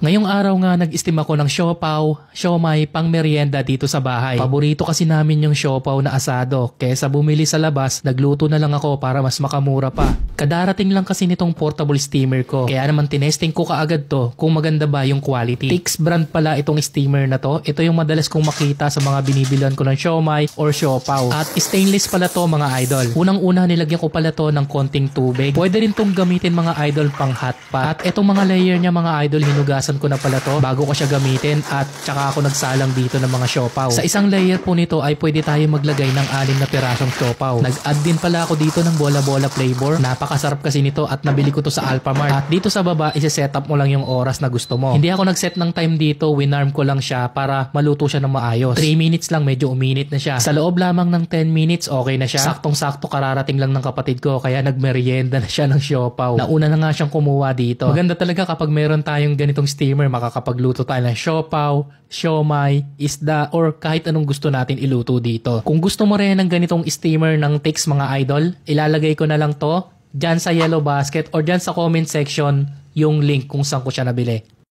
Ngayong araw nga nag-steam ako ng siopaw, siomai, pang merienda dito sa bahay. Paborito kasi namin yung siopaw na asado, kesa bumili sa labas, nagluto na lang ako para mas makamura pa. Kadarating lang kasi nitong portable steamer ko, kaya naman tinesting ko kaagad to kung maganda ba yung quality. Tix brand pala itong steamer na to. Ito yung madalas kong makita sa mga binibilan ko ng siomai or siopaw. At stainless pala to mga idol. Unang-una nilagyan ko pala to ng konting tubig. Pwede rin tong gamitin mga idol pang hot pot. At itong mga layer niya mga idol, hinugasan ko na pala to bago ko siya gamitin at tsaka ako nagsalang dito ng mga siopaw. Sa isang layer po nito ay pwede tayo maglagay ng 6 na pirasong siopaw. Nag-add din pala ako dito ng bola-bola flavor. Napakasarap kasi nito at nabili ko to sa Alphamart. At dito sa baba, isi-set up mo lang yung oras na gusto mo. Hindi ako nag-set ng time dito, winarm ko lang siya para maluto siya ng maayos. 3 minutes lang, medyo uminit na siya. Sa loob lamang ng 10 minutes, okay na siya. Saktong-sakto kararating lang ng kapatid ko kaya nagmerienda na siya ng siopaw. Nauna na nga siyang kumuha dito. Maganda talaga kapag meron tayong ganitong steamer, makakapagluto tayo ng siopaw, siomai, isda, or kahit anong gusto natin iluto dito. Kung gusto mo rin ng ganitong steamer ng Tix mga idol, ilalagay ko na lang to dyan sa yellow basket or dyan sa comment section yung link kung saan ko siya nabili.